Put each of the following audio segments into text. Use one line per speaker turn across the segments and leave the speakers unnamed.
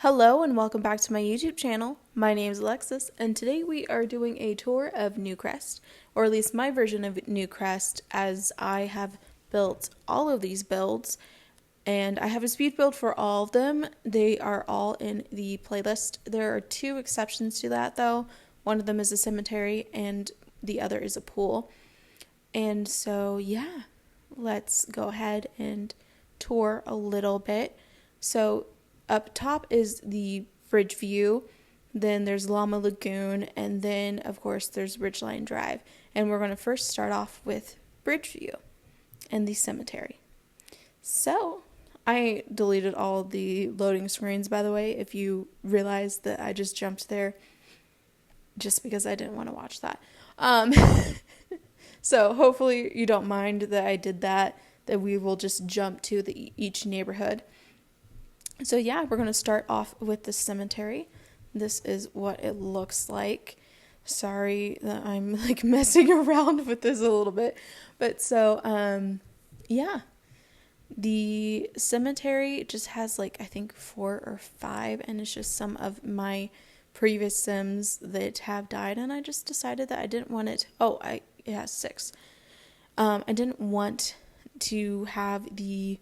Hello and welcome back to my YouTube channel. My name is Alexis and today we are doing a tour of Newcrest, or at least my version of Newcrest, as I have built all of these builds and I have a speed build for all of them. They are all in the playlist. There are two exceptions to that though. One of them is a cemetery and the other is a pool. And so yeah, let's go ahead and tour a little bit. So up top is the Bridgeview, then there's Llama Lagoon, and then of course there's Ridgeline Drive. And we're going to first start off with Bridgeview and the cemetery. So I deleted all the loading screens, by the way, if you realize that I just jumped there just because I didn't want to watch that. So hopefully you don't mind that I did that we will just jump to each neighborhood. So yeah, we're going to start off with the cemetery. This is what it looks like. Sorry that I'm like messing around with this a little bit. But so, yeah. The cemetery just has like, I think 4 or 5. And it's just some of my previous Sims that have died. And I just decided that I didn't want it. It has 6. I didn't want to have the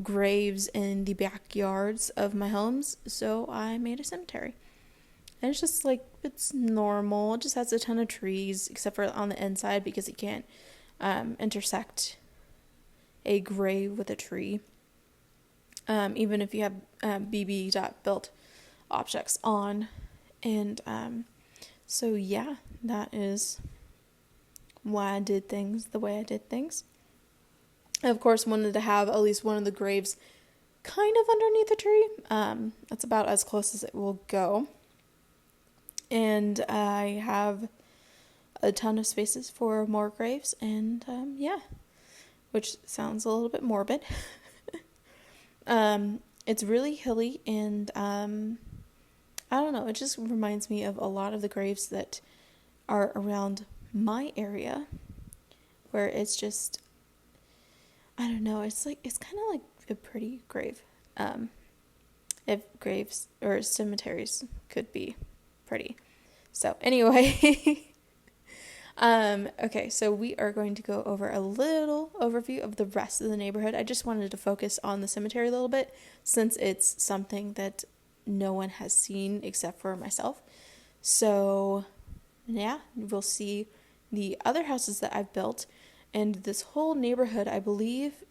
graves in the backyards of my homes, so I made a cemetery. And it's just like, it's normal. It just has a ton of trees, except for on the inside because you can't intersect a grave with a tree. Even if you have bb.built objects on. And so yeah, that is why I did things the way I did things. I, of course, wanted to have at least one of the graves kind of underneath the tree. That's about as close as it will go. And I have a ton of spaces for more graves. And yeah, which sounds a little bit morbid. It's really hilly and I don't know. It just reminds me of a lot of the graves that are around my area, where it's just, I don't know, it's kind of like a pretty grave. If graves or cemeteries could be pretty. So anyway, okay, so we are going to go over a little overview of the rest of the neighborhood. I just wanted to focus on the cemetery a little bit since it's something that no one has seen except for myself. So yeah, we'll see the other houses that I've built. And this whole neighborhood, I believe,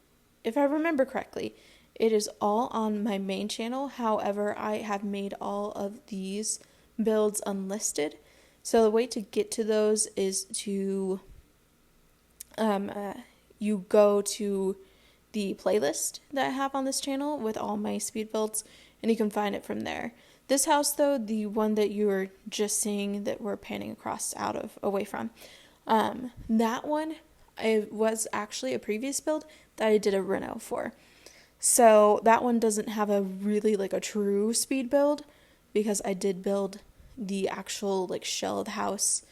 if I remember correctly, it is all on my main channel. However, I have made all of these builds unlisted. So the way to get to those is to, you go to the playlist that I have on this channel with all my speed builds, and you can find it from there. This house, though, the one that you were just seeing that we're panning across away from, that one, it was actually a previous build that I did a reno for. So that one doesn't have a really like a true speed build because I did build the actual like shell of the house,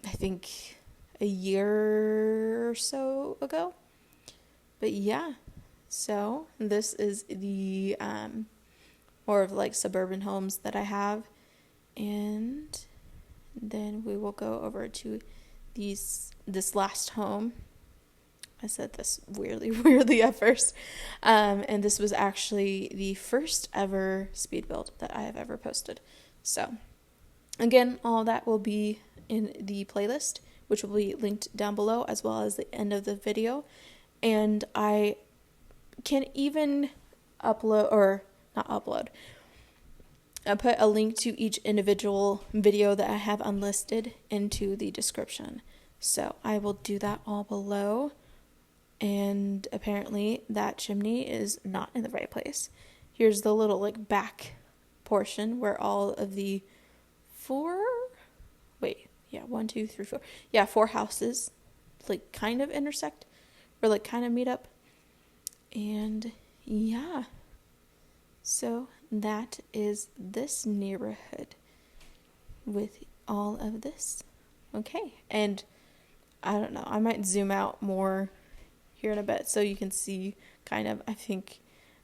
I think a year or so ago. But yeah, so this is the more of like suburban homes that I have. And then we will go over to this last home. I said this weirdly at first. And this was actually the first ever speed build that I have ever posted. So again, all that will be in the playlist, which will be linked down below as well as the end of the video. And I can even I put a link to each individual video that I have unlisted into the description. So I will do that all below. And apparently that chimney is not in the right place. Here's the little like back portion where all of the 4 houses like kind of intersect or like kind of meet up. And yeah, so that is this neighborhood with all of this. Okay, and I don't know, I might zoom out more here in a bit so you can see kind of, I think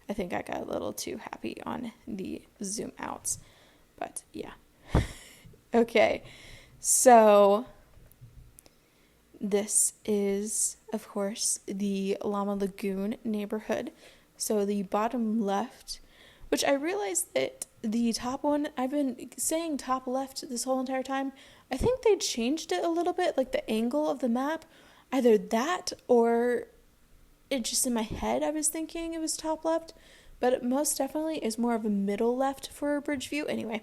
I think I got a little too happy on the zoom outs, but yeah. Okay, so this is, of course, the Llama Lagoon neighborhood. So the bottom left, which I realized that the top one, I've been saying top left this whole entire time. I think they changed it a little bit, like the angle of the map. Either that or it just in my head I was thinking it was top left. But it most definitely is more of a middle left for Bridgeview. Anyway,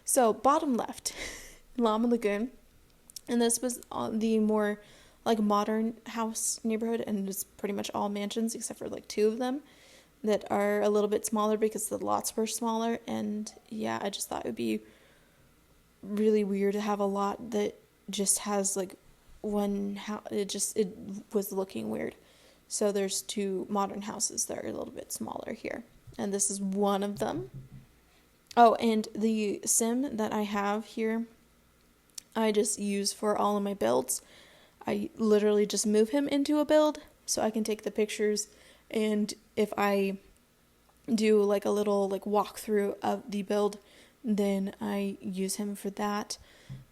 so bottom left, Llama Lagoon. And this was the more like modern house neighborhood, and it's pretty much all mansions except for like 2 of them that are a little bit smaller because the lots were smaller. And yeah, I just thought it would be really weird to have a lot that just has like one house. It was looking weird. So there's 2 modern houses that are a little bit smaller here, and this is one of them. Oh, and the sim that I have here, I just use for all of my builds. I literally just move him into a build so I can take the pictures, and if I do like a little like walkthrough of the build, then I use him for that.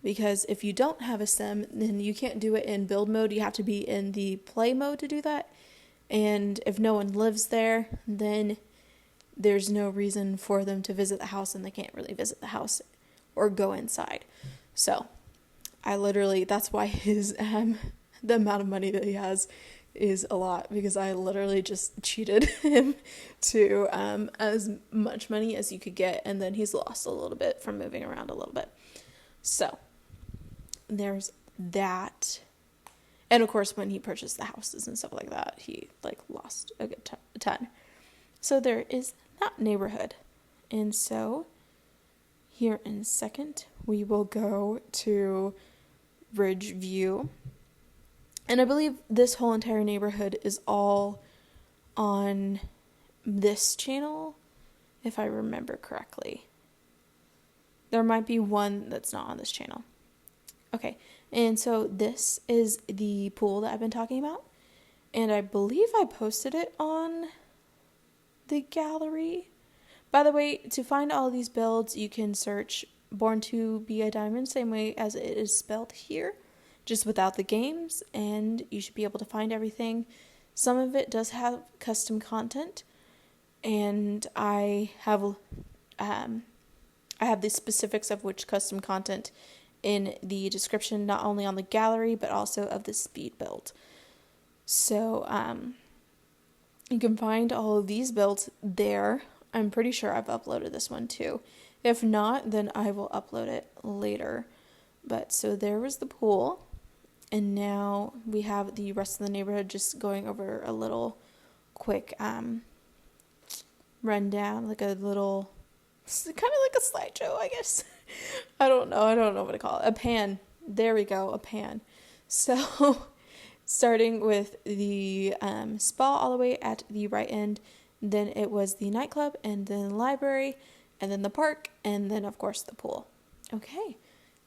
Because if you don't have a sim, then you can't do it in build mode. You have to be in the play mode to do that. And if no one lives there, then there's no reason for them to visit the house, and they can't really visit the house or go inside. So I literally, that's why his the amount of money that he has is a lot, because I literally just cheated him to as much money as you could get, and then he's lost a little bit from moving around a little bit. So there's that. And of course, when he purchased the houses and stuff like that, he like lost a good ton. So there is that neighborhood. And so here in a second, we will go to Bridgeview. And I believe this whole entire neighborhood is all on this channel, if I remember correctly. There might be one that's not on this channel. Okay, and so this is the pool that I've been talking about. And I believe I posted it on the gallery. By the way, to find all of these builds, you can search Born to Be a Diamond, same way as it is spelled here, just without the games, and you should be able to find everything. Some of it does have custom content, and I have the specifics of which custom content in the description, not only on the gallery, but also of the speed build. So, you can find all of these builds there. I'm pretty sure I've uploaded this one too. If not, then I will upload it later. But so there was the pool. And now we have the rest of the neighborhood, just going over a little quick rundown, like a little, kind of like a slideshow, I guess. I don't know what to call it. A pan. There we go, a pan. So starting with the spa all the way at the right end, then it was the nightclub, and then the library, and then the park, and then of course the pool. Okay,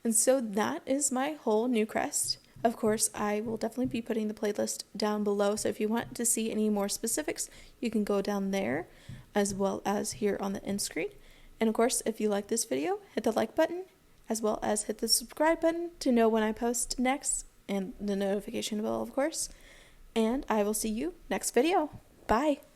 and so that is my whole Newcrest. Of course, I will definitely be putting the playlist down below, so if you want to see any more specifics, you can go down there, as well as here on the end screen. And of course, if you like this video, hit the like button, as well as hit the subscribe button to know when I post next, and the notification bell, of course. And I will see you next video. Bye!